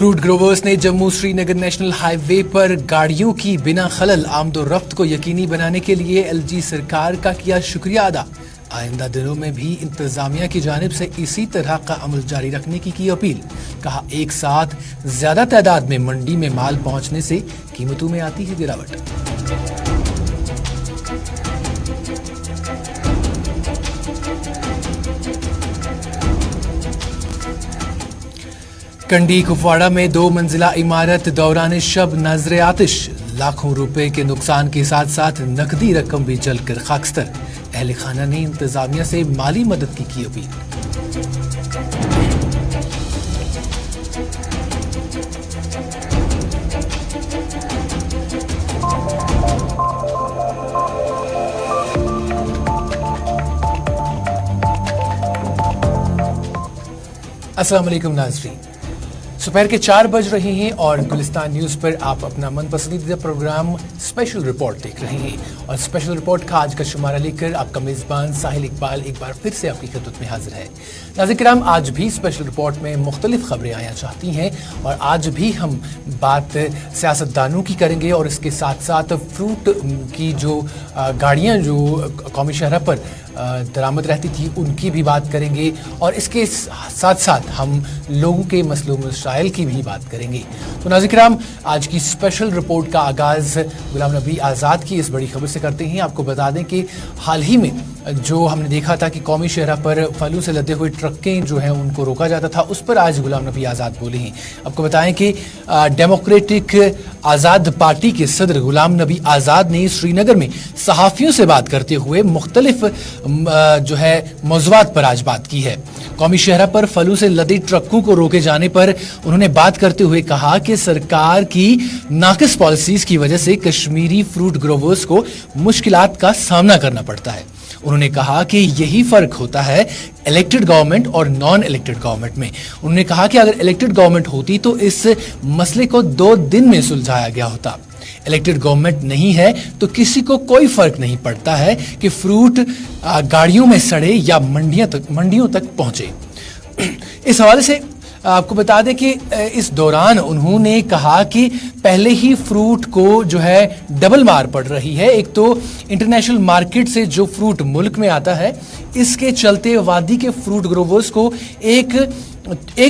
Fruit growers ने Jammu Srinagar national highway पर गाड़ियों की बिना खलल आमदोरफ्त को यकीनी बनाने के लिए एलजी सरकार का किया शुक्रिया अदा। आइंदा दिनों में भी इंतजामिया की जानिब से इसी तरह का अमल जारी रखने की अपील। कहा, एक साथ ज्यादा तादाद में मंडी में माल पहुंचने से कीमतों में आती है गिरावट। कंडी कुपवाड़ा में 2 मंजिला इमारत दौरान शब नजर आतिश, लाखों रुपए के नुकसान के साथ साथ नकदी रकम भी जलकर खाकस्तर। अहले खाना ने इंतजामिया से माली मदद की अपील। अस्सलाम वालेकुम नाज़रीन, दोपहर के 4 बज रहे हैं और गुलिस्तान न्यूज़ पर आप अपना मनपसंदीदा प्रोग्राम स्पेशल रिपोर्ट देख रहे हैं। और स्पेशल रिपोर्ट का आज का शुमारा लेकर आपका मेज़बान साहिल इकबाल एक बार फिर से आपकी खिदमत में हाजिर है। नाज़रीन किराम, आज भी स्पेशल रिपोर्ट में मुख्तलिफ खबरें आना चाहती हैं और आज भी हम बात सियासतदानों की करेंगे और इसके साथ साथ फ्रूट की जो गाड़ियाँ जो कौमी शहरा पर दरामद रहती थी उनकी भी बात करेंगे और इसके साथ साथ हम लोगों के मसलों मसाइल की भी बात करेंगे। तो नाज़रीन किराम, आज की स्पेशल रिपोर्ट का आगाज़ गुलाम नबी आज़ाद की इस बड़ी खबर से करते हैं। आपको बता दें कि हाल ही में जो हमने देखा था कि कौमी शहरा पर फलों से लदे हुए ट्रकें जो हैं उनको रोका जाता था, उस पर आज गुलाम नबी आज़ाद बोले हैं। आपको बताएं कि डेमोक्रेटिक आज़ाद पार्टी के सदर गुलाम नबी आज़ाद ने श्रीनगर में सहाफ़ियों से बात करते हुए मुख्तलिफ जो है मौज़ूआत पर आज बात की है। कौमी शहरा पर फलों से लदे ट्रकों को रोके जाने पर उन्होंने बात करते हुए कहा कि सरकार की नाक़िस पॉलिसीज की वजह से कश्मीरी फ्रूट ग्रोवर्स को मुश्किलात का सामना करना पड़ता है। उन्होंने कहा कि यही फर्क होता है इलेक्टेड गवर्नमेंट और नॉन इलेक्टेड गवर्नमेंट में। उन्होंने कहा कि अगर इलेक्टेड गवर्नमेंट होती तो इस मसले को 2 दिन में सुलझाया गया होता। इलेक्टेड गवर्नमेंट नहीं है तो किसी को कोई फर्क नहीं पड़ता है कि फ्रूट गाड़ियों में सड़े या मंडियों तक पहुंचे। इस हवाले से आपको बता दें कि इस दौरान उन्होंने कहा कि पहले ही फ्रूट को जो है डबल मार पड़ रही है। एक तो इंटरनेशनल मार्केट से जो फ्रूट मुल्क में आता है, इसके चलते वादी के फ्रूट ग्रोवर्स को एक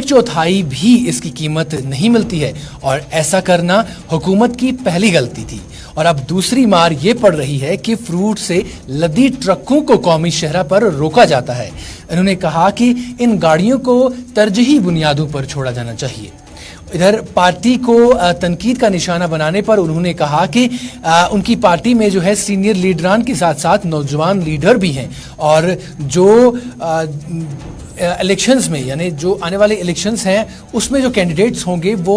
चौथाई भी इसकी कीमत नहीं मिलती है और ऐसा करना हुकूमत की पहली गलती थी। और अब दूसरी मार ये पड़ रही है कि फ्रूट से लदी ट्रकों को कौमी शहरा पर रोका जाता है। उन्होंने कहा कि इन गाड़ियों को तरजीही बुनियादों पर छोड़ा जाना चाहिए। इधर पार्टी को तनकीद का निशाना बनाने पर उन्होंने कहा कि उनकी पार्टी में जो है सीनियर लीडरान के साथ साथ नौजवान लीडर भी हैं और जो इलेक्शंस में यानी जो आने वाले इलेक्शंस हैं उसमें जो कैंडिडेट्स होंगे वो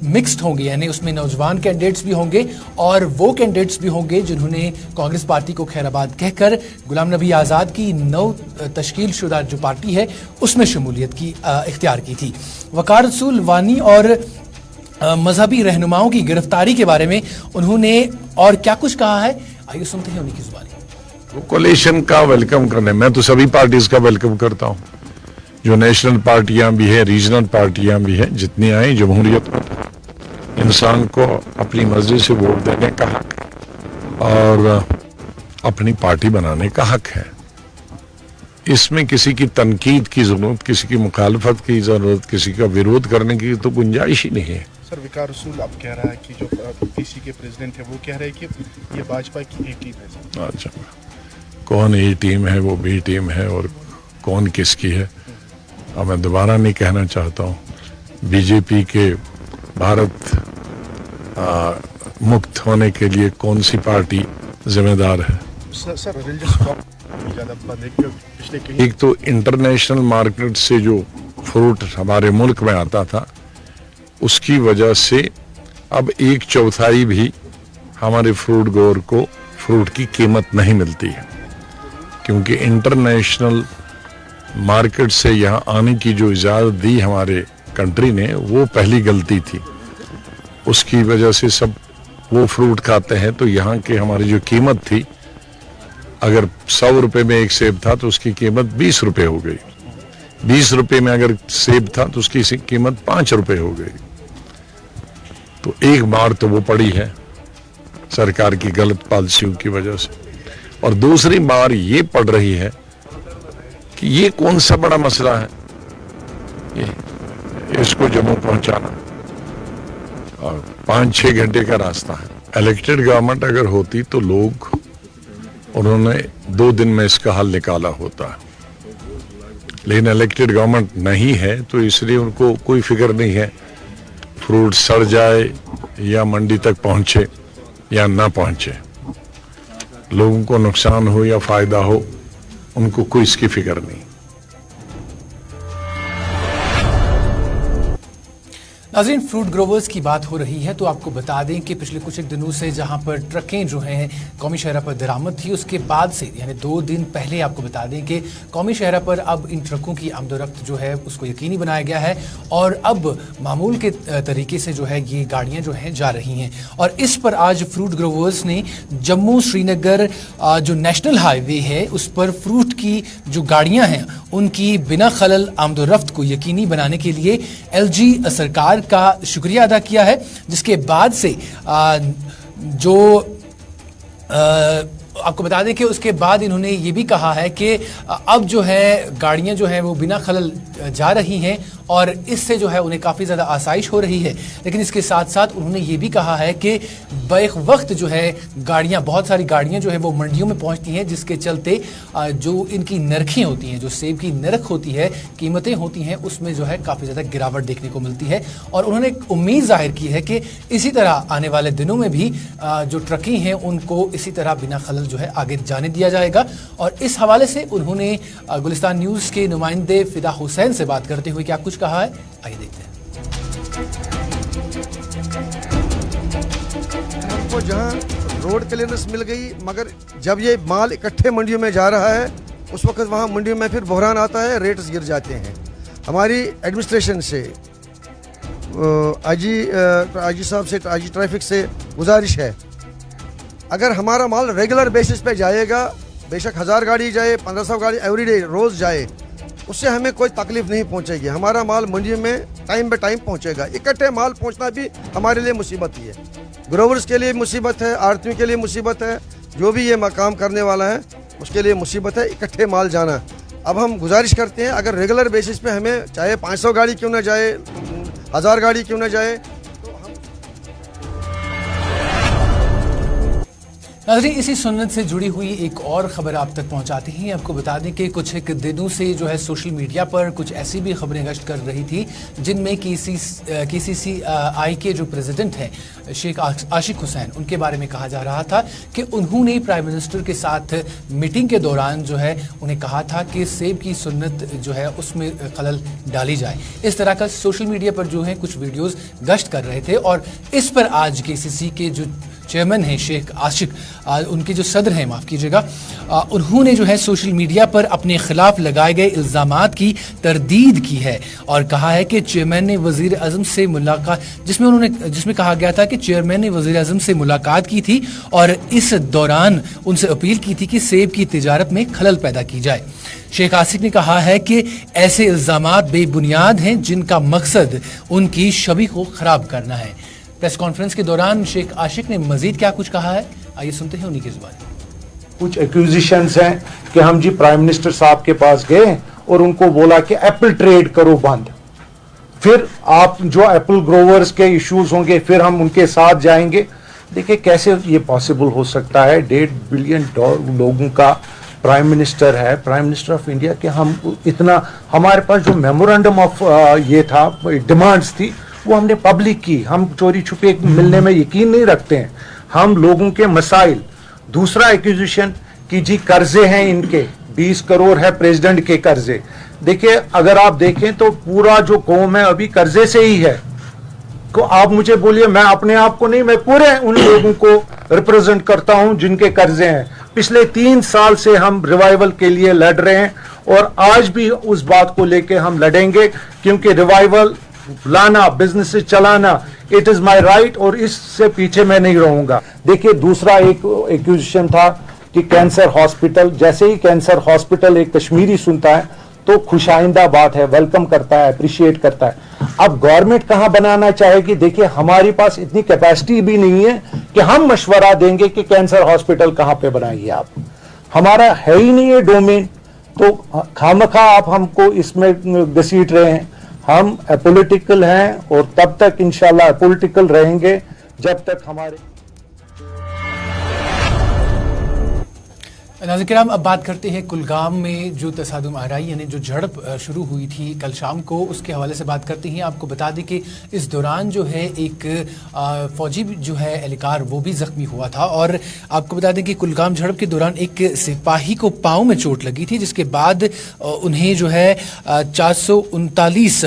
मिक्स्ड होंगे, यानी उसमें नौजवान कैंडिडेट्स भी होंगे और वो कैंडिडेट्स भी होंगे जिन्होंने कांग्रेस पार्टी को खैराबाद कहकर गुलाम नबी आज़ाद की नव तश्कील शुदा जो पार्टी है उसमें शमूलियत की इख्तियार की थी। वकार रसूल वानी और मजहबी रहनुमाओं की गिरफ्तारी के बारे में उन्होंने और क्या कुछ कहा है, आइए सुनते हैं उन्हीं की जुबानी। कोalition का वेलकम करने, मैं तो सभी पार्टीज का वेलकम करता हूं, जो नेशनल पार्टियां भी है, रीजनल पार्टियां भी है, जितनी आई। जमहूरियत में इंसान को अपनी मर्जी से वोट देने का हक और अपनी पार्टी बनाने का हक है। इसमें किसी की तनकीद की जरूरत, किसी की मुखालफत की जरूरत, किसी का विरोध करने की तो गुंजाइश ही नहीं है। सर, विकार रसूल अब कह रहा है कि जो पीसी के प्रेसिडेंट है वो कह रहे हैं कि ये भाजपा की ए टीम है। अच्छा, कौन ए टीम है, वो बी टीम है और कौन किसकी है, अब मैं दोबारा नहीं कहना चाहता हूँ। बीजेपी के भारत मुक्त होने के लिए कौन सी पार्टी जिम्मेदार है? एक तो इंटरनेशनल मार्केट से जो फ्रूट हमारे मुल्क में आता था उसकी वजह से अब 1/4 भी हमारे फ्रूट ग्रोवर को फ्रूट की कीमत नहीं मिलती है, क्योंकि इंटरनेशनल मार्केट से यहाँ आने की जो इजाज़त दी हमारे कंट्री ने वो पहली गलती थी। उसकी वजह से सब वो फ्रूट खाते हैं तो यहाँ के हमारी जो कीमत थी, अगर 100 रुपए में एक सेब था तो उसकी कीमत 20 रुपए हो गई। 20 रुपए में अगर सेब था तो उसकी कीमत 5 रुपए हो गई। तो एक मार तो वो पड़ी है सरकार की गलत पॉलिसियों की वजह से, और दूसरी मार ये पड़ रही है कि ये कौन सा बड़ा मसला है इसको जम्मू पहुंचाना, और 5-6 घंटे का रास्ता है। इलेक्टेड गवर्नमेंट अगर होती तो लोग, उन्होंने 2 दिन में इसका हल निकाला होता, लेकिन इलेक्टेड गवर्नमेंट नहीं है तो इसलिए उनको कोई फिक्र नहीं है फ्रूट सड़ जाए या मंडी तक पहुंचे या ना पहुंचे, लोगों को नुकसान हो या फायदा हो, उनको कोई इसकी फिक्र नहीं। नाज़रीन, फ्रूट ग्रोवर्स की बात हो रही है तो आपको बता दें कि पिछले कुछ एक दिनों से जहां पर ट्रकें जो हैं कौमी शहरा पर दरामद थी, उसके बाद से यानी 2 दिन पहले आपको बता दें कि कौमी शहरा पर अब इन ट्रकों की आमदोरफ्त जो है उसको यकीनी बनाया गया है और अब मामूल के तरीके से जो है ये गाड़ियां जो हैं जा रही हैं। और इस पर आज फ्रूट ग्रोवर्स ने जम्मू श्रीनगर जो नेशनल हाईवे है उस पर फ्रूट की जो गाड़ियां हैं उनकी बिना खलल आमदोरफ्त को यकीनी बनाने के लिए LG सरकार का शुक्रिया अदा किया है, जिसके बाद से आपको बता दें कि उसके बाद इन्होंने ये भी कहा है कि अब जो है गाड़ियां जो हैं वो बिना खलल जा रही हैं और इससे जो है उन्हें काफ़ी ज़्यादा आसाइश हो रही है। लेकिन इसके साथ साथ उन्होंने ये भी कहा है कि बैक वक्त जो है गाड़ियां, बहुत सारी गाड़ियां जो है वो मंडियों में पहुंचती हैं, जिसके चलते जो इनकी नरखें होती हैं, जो सेब की नरख होती है, कीमतें होती हैं, उसमें जो है काफ़ी ज़्यादा गिरावट देखने को मिलती है। और उन्होंने उम्मीद जाहिर की है कि इसी तरह आने वाले दिनों में भी जो ट्रकी हैं उनको इसी तरह बिना खलल जो है आगे जाने दिया जाएगा। और इस हवाले से उन्होंने गुलिस्तान न्यूज़ के नुमाइंदे फिदा हुसैन से बात करते हुए क्या कुछ कहा है, आइए देखते हैं। हमको जहां रोड क्लियरेंस मिल गई, मगर जब ये माल इकट्ठे मंडियों में जा रहा है उस वक्त वहां मंडियों में फिर बहरान आता है, रेट्स गिर जाते हैं। हमारी एडमिनिस्ट्रेशन से आईजी साहब से, आईजी ट्रैफिक से गुजारिश है, अगर हमारा माल रेगुलर बेसिस पे जाएगा, बेशक 1000 गाड़ी जाए, 1500 गाड़ी एवरीडे रोज़ जाए, उससे हमें कोई तकलीफ नहीं पहुंचेगी। हमारा माल मंडी में टाइम बे टाइम पहुंचेगा। इकट्ठे माल पहुंचना भी हमारे लिए मुसीबत ही है, ग्रोवर्स के लिए मुसीबत है, आड़तियों के लिए मुसीबत है, जो भी ये काम करने वाला है उसके लिए मुसीबत है इकट्ठे माल जाना। अब हम गुजारिश करते हैं, अगर रेगुलर बेसिस पे हमें चाहे 500 गाड़ी क्यों ना जाए, 1000 गाड़ी क्यों ना जाए। नाज़रीन, इसी सुन्नत से जुड़ी हुई एक और ख़बर आप तक पहुंचाते हैं। आपको बता दें कि कुछ एक दिनों से जो है सोशल मीडिया पर कुछ ऐसी भी खबरें गश्त कर रही थी जिनमें KCCI के जो प्रेसिडेंट हैं शेख आशिक हुसैन, उनके बारे में कहा जा रहा था कि उन्होंने प्राइम मिनिस्टर के साथ मीटिंग के दौरान जो है उन्हें कहा था कि सेब की सुन्नत जो है उसमें खलल डाली जाए। इस तरह का सोशल मीडिया पर जो है कुछ वीडियोज़ गश्त कर रहे थे और इस पर आज KCC के जो चेयरमैन हैं शेख आशिक, उनके जो सदर हैं, माफ़ कीजिएगा, उन्होंने जो है सोशल मीडिया पर अपने खिलाफ लगाए गए इल्ज़ामात की तरदीद की है और कहा है कि चेयरमैन ने वज़ीर आज़म से मुलाकात, जिसमें कहा गया था कि चेयरमैन ने वज़ीर आज़म से मुलाकात की थी और इस दौरान उनसे अपील की थी कि सेब की तिजारत में खलल पैदा की जाए। शेख आशिक ने कहा है कि ऐसे इल्ज़ामात बेबुनियाद हैं जिनका मकसद उनकी छवि को ख़राब करना है। प्रेस कॉन्फ्रेंस के दौरान शेख आशिक ने मजीद क्या कुछ कहा है, आइए सुनते हैं उन्हीं की जुबानी। कुछ एक्यूजिशंस हैं कि हम जी प्राइम मिनिस्टर साहब के पास गए और उनको बोला कि एप्पल ट्रेड करो बंद, फिर आप जो एप्पल ग्रोवर्स के इश्यूज होंगे फिर हम उनके साथ जाएंगे। देखिए कैसे ये पॉसिबल हो सकता है, 1.5 बिलियन लोगों का प्राइम मिनिस्टर है, प्राइम मिनिस्टर ऑफ इंडिया के हम इतना, हमारे पास जो मेमोरेंडम ऑफ ये था, डिमांड्स थी, वो हमने पब्लिक की। हम चोरी छुपे मिलने में यकीन नहीं रखते हैं, हम लोगों के मसाइल। दूसरा एक्विजिशन कि जी कर्जे हैं इनके 20 करोड़ है प्रेसिडेंट के कर्जे। देखिए अगर आप देखें तो पूरा जो कौम है अभी कर्जे से ही है। तो आप मुझे बोलिए, मैं अपने आप को नहीं, मैं पूरे उन लोगों को रिप्रेजेंट करता हूं जिनके कर्जे हैं। पिछले 3 साल से हम रिवाइवल के लिए लड़ रहे हैं और आज भी उस बात को लेके हम लड़ेंगे, क्योंकि रिवाइवल लाना, बिजनेस चलाना, इट इज माय राइट और इससे पीछे मैं नहीं रहूंगा। देखिए दूसरा एक एक्यूजिशन था कि कैंसर हॉस्पिटल, जैसे ही कैंसर हॉस्पिटल एक कश्मीरी सुनता है तो खुशाइंदा बात है, वेलकम करता है, अप्रिशिएट करता है। अब गवर्नमेंट कहां बनाना चाहेगी? देखिए हमारे पास इतनी कैपेसिटी भी नहीं है कि हम मशवरा देंगे कि कैंसर हॉस्पिटल कहां पे बनाइए आप, हमारा है ही नहीं है डोमेन, तो खामखा आप हमको इसमें घसीट रहे हैं। हम अपॉलिटिकल हैं और तब तक इंशाल्लाह अपॉलिटिकल रहेंगे जब तक हमारे। नाज़रीन किराम, अब बात करते हैं कुलगाम में जो तसादुम आराई यानी जो झड़प शुरू हुई थी कल शाम को, उसके हवाले से बात करते हैं। आपको बता दें कि इस दौरान जो है एक फौजी जो है एहलकार वो भी जख्मी हुआ था, और आपको बता दें कि कुलगाम झड़प के दौरान एक सिपाही को पाँव में चोट लगी थी, जिसके बाद उन्हें जो है 439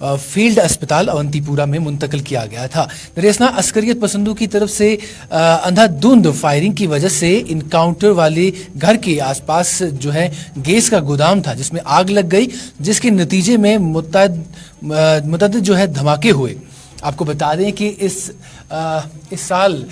फील्ड अस्पताल अवंतीपुरा में मुंतकिल किया गया था। दरअसल अस्करियत पसंदों की तरफ से अंधाधुंध फायरिंग की वजह से इनकाउंटर वाले घर के आसपास जो है गैस का गोदाम था जिसमें आग लग गई, जिसके नतीजे में मुतअद्दिद जो है धमाके हुए। आपको बता दें कि इस साल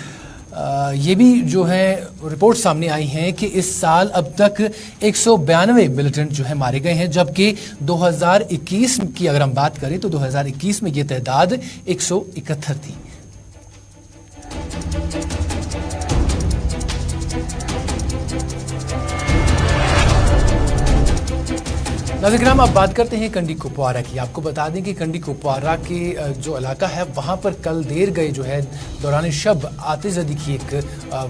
ये भी जो है रिपोर्ट सामने आई हैं कि इस साल अब तक 192 मिलिटेंट जो है मारे गए हैं, जबकि 2021 की अगर हम बात करें तो 2021 में ये तादाद 171 थी। नाज़रीन अब बात करते हैं कंडी कुपवारा की। आपको बता दें कि कंडी कुपवारा के जो इलाका है वहाँ पर कल देर गए जो है दौरान शब आतिशबाजी की एक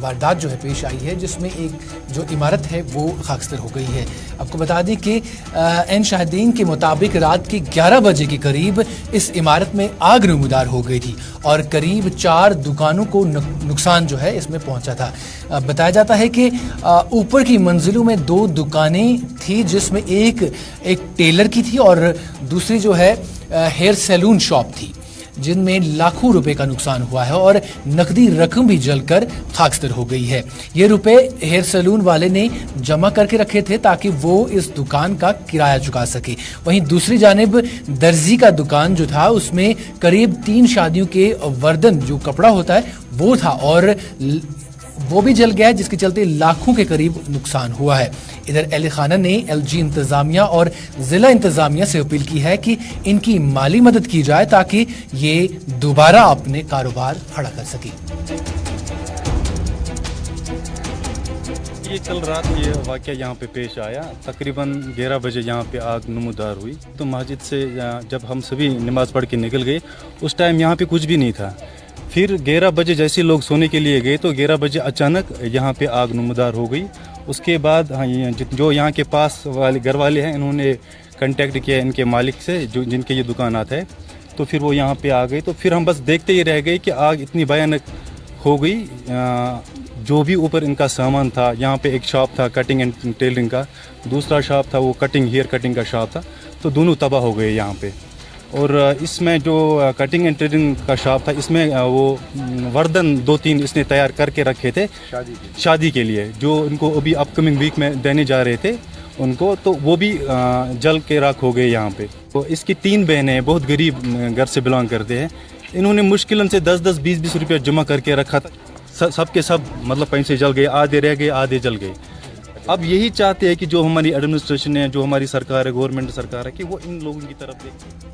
वारदात जो है पेश आई है, जिसमें एक जो इमारत है वो खाकसर हो गई है। आपको बता दें कि एन शाहिदीन के मुताबिक रात के 11 बजे के करीब इस इमारत में आग नमूदार हो गई थी और करीब 4 दुकानों को नुकसान जो है इसमें पहुंचा था। बताया जाता है कि ऊपर की मंजिलों में 2 दुकानें थी, जिसमें एक टेलर की थी और दूसरी जो है हेयर सैलून शॉप थी, जिनमें लाखों रुपए का नुकसान हुआ है और नकदी रकम भी जलकर खाकसर हो गई है। ये रुपए हेयर सैलून वाले ने जमा करके रखे थे ताकि वो इस दुकान का किराया चुका सके। वहीं दूसरी जानिब दर्जी का दुकान जो था उसमें करीब 3 शादियों के वर्दन जो कपड़ा होता है वो था और वो भी जल गया है, जिसके चलते लाखों के करीब नुकसान हुआ है। इधर अहले खाना ने एलजी इंतजामिया और जिला इंतजामिया से अपील की है कि इनकी माली मदद की जाए ताकि ये दोबारा अपने कारोबार खड़ा कर सके। ये कल रात ये वाक़या यहाँ पे पेश आया, तकरीबन 11 बजे यहाँ पे आग नमूदार हुई। तो मस्जिद से जब हम सभी नमाज़ पढ़ के निकल गए उस टाइम यहाँ पे कुछ भी नहीं था। फिर 11 बजे जैसे लोग सोने के लिए गए तो 11 बजे अचानक यहाँ पे आग नमूदार हो गई। उसके बाद जो यहाँ के पास वाले घर वाले हैं इन्होंने कांटेक्ट किया इनके मालिक से जो जिनके ये दुकानात है, तो फिर वो यहाँ पे आ गए। तो फिर हम बस देखते ही रह गए कि आग इतनी भयानक हो गई। जो भी ऊपर इनका सामान था, यहाँ पे एक शॉप था कटिंग एंड टेलरिंग का, दूसरा शॉप था वो हेयर कटिंग का शॉप था, तो दोनों तबाह हो गए यहाँ पे। और इसमें जो कटिंग एंड टेलरिंग का शॉप था इसमें वो वर्दन 2-3 इसने तैयार करके रखे थे शादी के लिए, जो इनको अभी अपकमिंग वीक में देने जा रहे थे उनको, तो वो भी जल के राख हो गए यहाँ पे। तो इसकी 3 बहनें बहुत गरीब घर से बिलोंग करते हैं, इन्होंने मुश्किलन से 10-10, 20-20 रुपये जमा करके रखा था। सबके सब मतलब पैसे जल गए, आधे रह गए, आधे जल गए। अब यही चाहते हैं कि जो हमारी एडमिनिस्ट्रेशन है, जो हमारी सरकार है, गवर्नमेंट सरकार है, कि वो इन लोगों की तरफ देखे।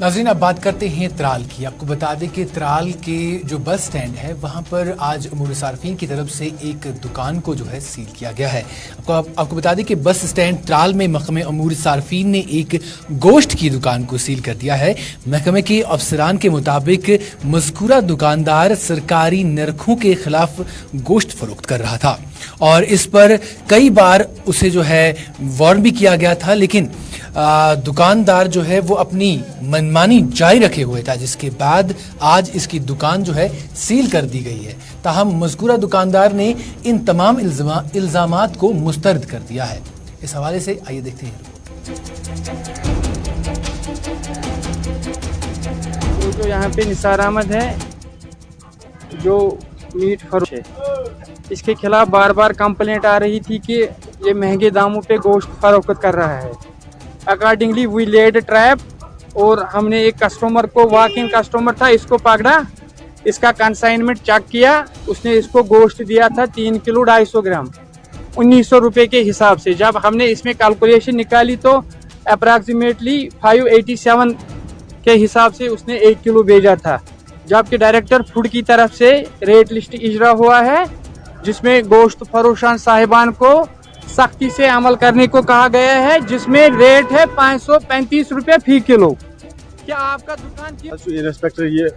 नाज़रीन अब बात करते हैं त्राल की। आपको बता दें कि त्राल के जो बस स्टैंड है वहाँ पर आज अमूर सार्फिन की तरफ से एक दुकान को जो है सील किया गया है। आपको बता दें कि बस स्टैंड त्राल में महकमे अमूर सार्फिन ने एक गोश्त की दुकान को सील कर दिया है। महकमे के अफसरान के मुताबिक मज़कूरा दुकानदार सरकारी नरखों के खिलाफ गोश्त फरोख्त कर रहा था और इस पर कई बार उसे जो है वार्न भी किया गया था, लेकिन दुकानदार जो है वो अपनी मनमानी जारी रखे हुए था, जिसके बाद आज इसकी दुकान जो है सील कर दी गई है। ताहम मज़कूरा दुकानदार ने इन तमाम इल्ज़ामात को मुस्तरद कर दिया है। इस हवाले से आइए देखते हैं। तो जो यहाँ पे निसार अहमद है जो मीट फरोख्त है, इसके खिलाफ बार बार कंप्लेंट आ रही थी कि ये महंगे दामों पे गोश्त फरोख्त कर रहा है। अकॉर्डिंगली वी लेड ट्रैप और हमने एक कस्टमर को, वॉक इन कस्टमर था, इसको पकड़ा, इसका कंसाइनमेंट चेक किया, उसने इसको गोश्त दिया था 3 किलो 250 ग्राम। 1900 रुपये के हिसाब से। जब हमने इसमें कैलकुलेशन निकाली तो अप्रॉक्सीमेटली 587 के हिसाब से उसने 1 किलो भेजा था, जबकि डायरेक्टर फूड की तरफ से रेट लिस्ट इजरा हुआ है जिसमें गोश्त फरोशान साहिबान को सख्ती से अमल करने को कहा गया है, जिसमें रेट है 535 रुपये फी किलो। क्या आपका दुकान की इंस्पेक्टर ये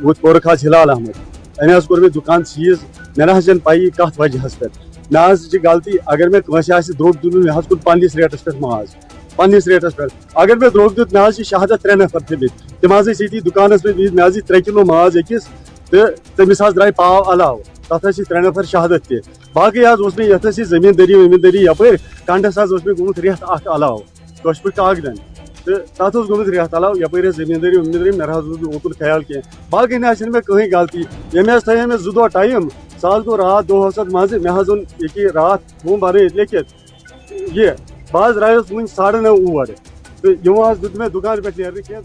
पोर खास हिलाल अहमद अमे कोर मे दुकान सीज मे ना पाई कत वजह पे मे गलती अगर मे द्रोग दुन मे कुन पन्निस रेटस पे माज पन्निस रेटस पे अगर मे द्रोग दुत मे शहादत 3 नफर थमित तम ये दुकानस पे मे 3 किलो माज अकिस तो तमिस द्राय पाव अलाव तथ 3 नफर शहादत ते बाकी ये जमींदारी वमींदारी यपर कंडस मे गुमुत रेत अलाव कश कागदन तो तथ गुमुत रेत अलाव यपर जमींदारी वमींदारी मे ओकुन ख्याल कह बाकी ना मे कहीं गलती ये थे मे 2 दह टाइम सह गो रात दोहस मज मे ओन ये रात वो बन लिखित ये बह द्रायस वो 9:30 और तो यो दुत मे दुकान पे नेर कह।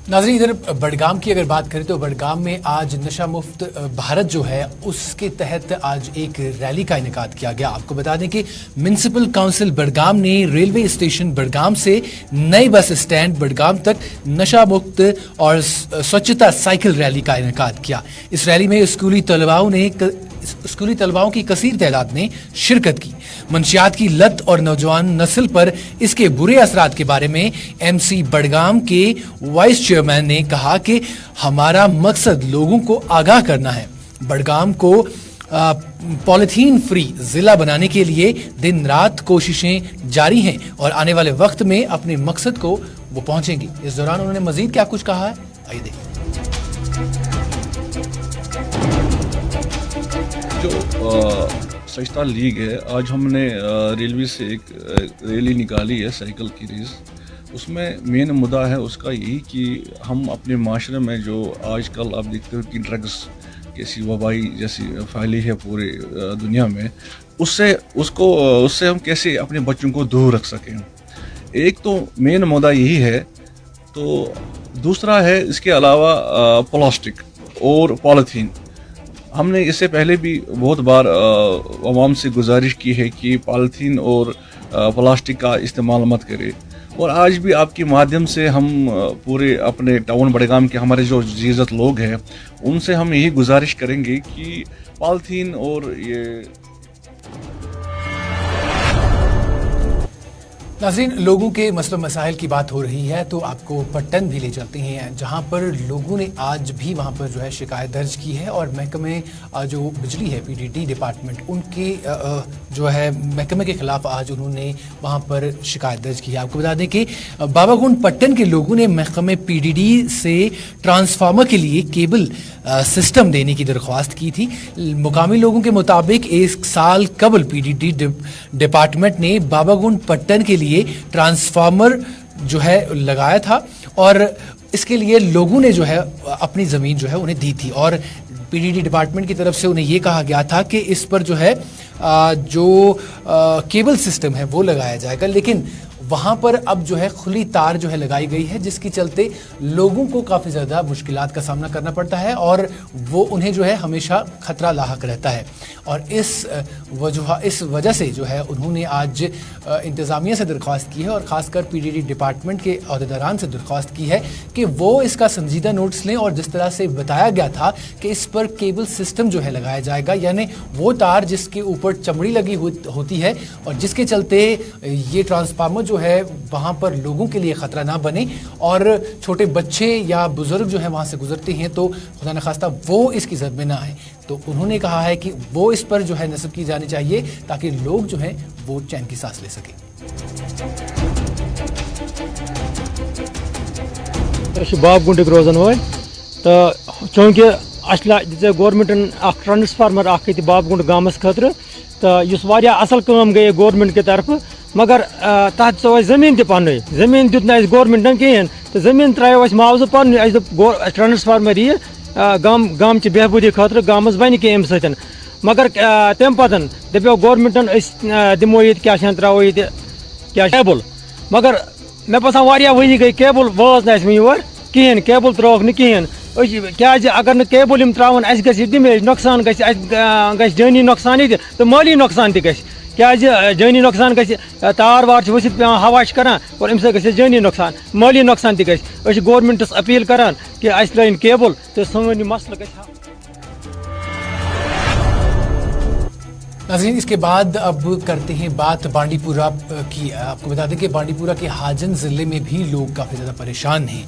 नाज़रीन, इधर बडगाम की अगर बात करें तो बडगाम में आज नशा मुफ्त भारत जो है उसके तहत आज एक रैली का इनेकाद किया गया। आपको बता दें कि म्युनिसिपल काउंसिल बडगाम ने रेलवे स्टेशन बडगाम से नए बस स्टैंड बडगाम तक नशा मुक्त और स्वच्छता साइकिल रैली का इनेकाद किया। इस रैली में स्कूली तलबाओं की कसीर तादाद ने शिरकत की। मंशियात की लत और नौजवान नस्ल पर इसके बुरे असरात के बारे में एमसी बडगाम के वाइस चेयरमैन ने कहा कि हमारा मकसद लोगों को आगाह करना है। बडगाम को पॉलिथीन फ्री जिला बनाने के लिए दिन रात कोशिशें जारी हैं और आने वाले वक्त में अपने मकसद को वो पहुंचेंगी। इस दौरान उन्होंने मजीद क्या कुछ कहा है, आइए देखिए। जो स्वच्छता लीग है, आज हमने रेलवे से एक रैली निकाली है साइकिल की रेस। उसमें मेन मुद्दा है उसका यही कि हम अपने माशरे में जो आजकल आप देखते हो कि ड्रग्स कैसी वबाई जैसी फैली है पूरे दुनिया में, उससे हम कैसे अपने बच्चों को दूर रख सकें। एक तो मेन मुद्दा यही है, तो दूसरा है इसके अलावा प्लास्टिक और पॉलीथीन। हमने इससे पहले भी बहुत बार अवाम से गुजारिश की है कि पॉलीथीन और प्लास्टिक का इस्तेमाल मत करें, और आज भी आपके माध्यम से हम पूरे अपने टाउन बडगाम के हमारे जो जीज़त लोग हैं उनसे हम यही गुजारिश करेंगे कि पॉलीथीन और ये नाज़रीन, लोगों के मसला मसाइल की बात हो रही है तो आपको पट्टन भी ले चलते हैं, जहां पर लोगों ने आज भी वहां पर जो है शिकायत दर्ज की है और महकमे जो बिजली है पीडीडी डिपार्टमेंट उनके जो है महकमे के खिलाफ आज उन्होंने वहां पर शिकायत दर्ज की है। आपको बता दें कि बाबागुंड पट्टन के लोगों ने महकमे पीडीडी से ट्रांसफार्मर के लिए केबल सिस्टम देने की दरख्वास्त की थी। मुकामी लोगों के मुताबिक 1 साल कबल पीडीडी डिपार्टमेंट ने बाबागुंड पट्टन के लिए ट्रांसफार्मर जो है लगाया था और इसके लिए लोगों ने जो है अपनी ज़मीन जो है उन्हें दी थी और पीडीडी डिपार्टमेंट की तरफ से उन्हें ये कहा गया था कि इस पर जो है केबल सिस्टम है वो लगाया जाएगा, लेकिन वहाँ पर अब जो है खुली तार जो है लगाई गई है, जिसके चलते लोगों को काफ़ी ज़्यादा मुश्किलात का सामना करना पड़ता है और वो उन्हें जो है हमेशा खतरा लाहक रहता है। और इस वजह से जो है उन्होंने आज इंतज़ामिया से दरख्वास्त की है और ख़ासकर पीडीडी डिपार्टमेंट के अहदेदारान से दरख्वास्त की है कि वो इसका संजीदा नोटिस लें और जिस तरह से बताया गया था कि इस पर केबल सिस्टम जो है लगाया जाएगा, यानी वो तार जिसके ऊपर चमड़ी लगी होती है और जिसके चलते ये ट्रांसफार्मर जो है वहाँ पर लोगों के लिए ख़तरा ना बने और छोटे बच्चे या बुजुर्ग जो है वहाँ से गुजरते हैं तो खुदा न खास्ता वो इसकी जद में ना आए। तो उन्होंने कहा है कि वो इस पर जो है नस्ब की जानी चाहिए ताकि लोग जो है वो चैन की सांस ले सकें। बाबगुंड रोजन वो तो चूंकि गवर्नमेंटन ट्रांसफार्मर बाबगुंड गामस खतर तो असल काम गई गवर्नमेंट की तरफ, मगर तथ सो जमीन पन जमीन दुत ना गवर्नमेंटन कहें तो जमीन त्रो मुआवजा पन ट्रांसफार्मर ये गाम ची बेहबूदी खतर गामस बन कह अम सत, मगर तम पतन दपो गवर्नमेंटन दिमो ये क्या त्रो ये क्या केबल, मगर मे बसान वनी गई केबल वाज ना वन योर कहें केबल त्रोक न कहें کیا اگر نہ کیبل یم تراون اس گژھِ ڈیمیج نقصان گژھِ جٲنی نقصان تہِ تہٕ مٲلی نقصان تہِ گژھِ کیازِ جٲنی نقصان گژھِ تار وار ؤسِتھ پیوان ہوا کران اور امہِ سۭتۍ گژھِ جٲنی نقصان مٲلی نقصان تہِ گژھِ أسۍ چھِ گورمنٹس اپیل کران کہ اَسہِ لٲگِن کیبل تہٕ سون یہِ مسلہٕ گژھِ حل. ناظرین اس کے بعد اب کرتے ہیں بات بانڈی پورہ کی. آپ کو بتا دیں کہ بانڈی پورہ کے حاجن ضلع میں بھی لوگ کافی زیادہ پریشان ہیں.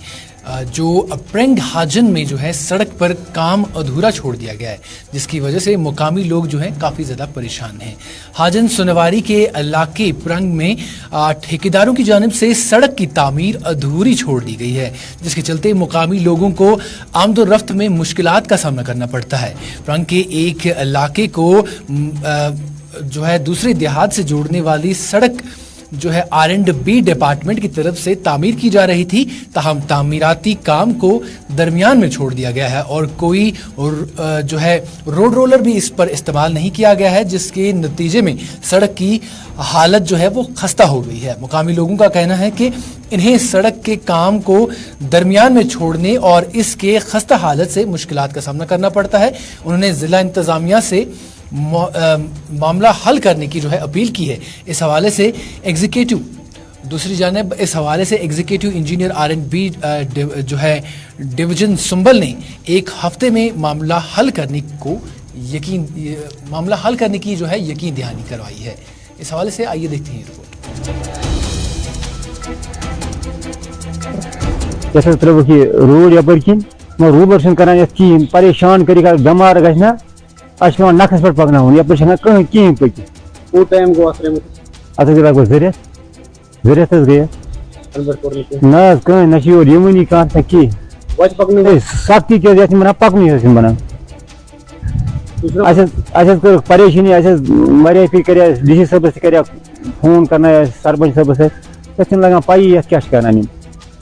جو پرنگ حاجن میں جو ہے سڑک پر کام ادھورا چھوڑ دیا گیا ہے جس کی وجہ سے مقامی لوگ جو ہیں کافی زیادہ پریشان ہیں. حاجن سنواری کے علاقے پرنگ میں ٹھیکیداروں کی جانب سے سڑک کی تعمیر ادھوری چھوڑ دی گئی ہے جس کے چلتے مقامی لوگوں کو آمد و رفت میں مشکلات کا سامنا کرنا پڑتا ہے. پرنگ کے ایک علاقے کو جو ہے دوسرے دیہات سے جوڑنے والی سڑک جو ہے R&B ڈپارٹمنٹ کی طرف سے تعمیر کی جا رہی تھی تاہم تعمیراتی کام کو درمیان میں چھوڑ دیا گیا ہے اور کوئی جو ہے روڈ رولر بھی اس پر استعمال نہیں کیا گیا ہے جس کے نتیجے میں سڑک کی حالت جو ہے وہ خستہ ہو گئی ہے. مقامی لوگوں کا کہنا ہے کہ انہیں سڑک کے کام کو درمیان میں چھوڑنے اور اس کے خستہ حالت سے مشکلات کا سامنا کرنا پڑتا ہے. انہوں نے ضلع انتظامیہ سے معاملہ حل کرنے کی جو ہے اپیل کی ہے. اس حوالے سے دوسری جانب اس حوالے سے ایگزیکٹو انجینئر R&B جو ہے ڈویژن سنبل نے ایک ہفتے میں معاملہ حل کرنے کی جو ہے یقین دہانی کروائی ہے. اس حوالے سے آئیے دیکھتے ہیں رپورٹ. روڈ یپر کن روبر کران کہین پریشان کر بمار گھنا اس نکھس پہ پکن یپر کہیں پکت ٹائم گو ات لگ بھگ ذریعت گئی نا کہیں نہ یمنی کھانا کی سختی کیا ونان پکنی بنان کر پریشانی واریاہ پھر کر ڈی سی صٲبس تہ کر فون کرنا سرپنچ صٲبس اتھ لگان پی یتھ کیا کران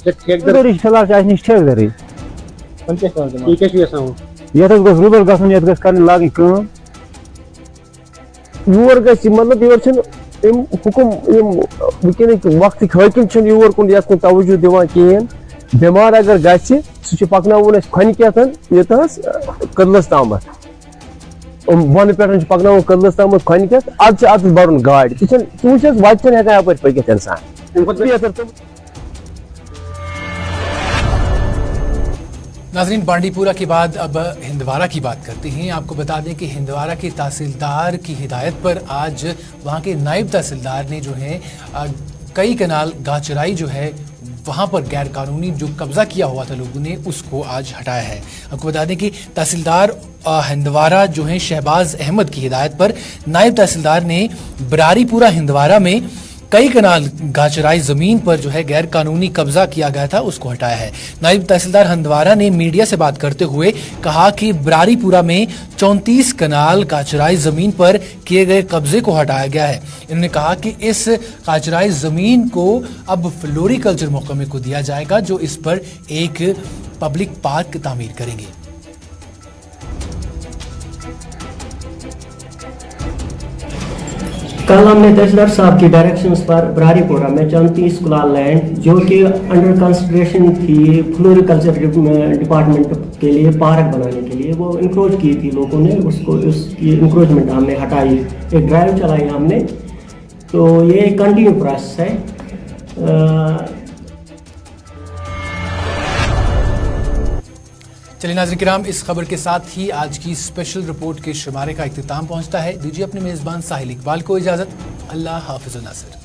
فی الحال نش ٹھیکدری یتھ گوس روبر گھن یتھ گھس کرن لاگن کٲم یور گژھِ مطلب یور حکم ونکینک وقت حٲکم یور کُن یتھ کُن توجہ دِوان کِہیٖنۍ بٮ۪مار اگر گژھِ سُہ چھُ پکناوُن اَسہِ کھۄنہِ کیتھ یوٚت حظ کٔدلس تامتھ بۄنہٕ پٮ۪ٹھ چھُ پکناوُن کٔدلس تامتھ کھۄنہِ کیتھ ادٕ چھُ اتھ برُن گاڑِ ژٕ وٕچھ حظ وتہِ چھُنہٕ ہٮ۪کان یپٲرۍ پٔکِتھ انسان. ناظرین بانڈی پورہ کے بعد اب ہندوارہ کی بات کرتے ہیں. آپ کو بتا دیں کہ ہندوارہ کے تحصیلدار کی ہدایت پر آج وہاں کے نائب تحصیلدار نے جو ہے کئی کنال گاچرائی جو ہے وہاں پر غیر قانونی جو قبضہ کیا ہوا تھا لوگوں نے اس کو آج ہٹایا ہے. آپ کو بتا دیں کہ تحصیلدار ہندوارہ جو ہیں شہباز احمد کی ہدایت پر نائب تحصیلدار نے براری پورہ ہندوارہ میں کئی کنال گاچرائی زمین پر جو ہے غیر قانونی قبضہ کیا گیا تھا اس کو ہٹایا ہے. نائب تحصیلدار ہندوارہ نے میڈیا سے بات کرتے ہوئے کہا کہ براری پورہ میں 34 کنال گاچرائی زمین پر کیے گئے قبضے کو ہٹایا گیا ہے. انہوں نے کہا کہ اس گاچرائی زمین کو اب فلوری کلچر محکمے کو دیا جائے گا جو اس پر ایک پبلک پارک تعمیر کریں گے. کل ہم نے تحصیلدار صاحب کی ڈائریکشنز پر براری پورہ میں 34 کنال لینڈ جو کہ انڈر کنسیڈریشن تھی فلوریکلچر ڈپارٹمنٹ کے لیے پارک بنانے کے لیے وہ انکروچ کی تھی لوگوں نے اس کی انکروچمنٹ ہم نے ہٹائی. ایک ڈرائیو چلائی ہم نے تو یہ کنٹینیو پروسیس ہے. چلیے ناظرین کرام اس خبر کے ساتھ ہی آج کی اسپیشل رپورٹ کے شمارے کا اختتام پہنچتا ہے. دیجیے اپنے میزبان ساحل اقبال کو اجازت. اللہ حافظ. ناصر.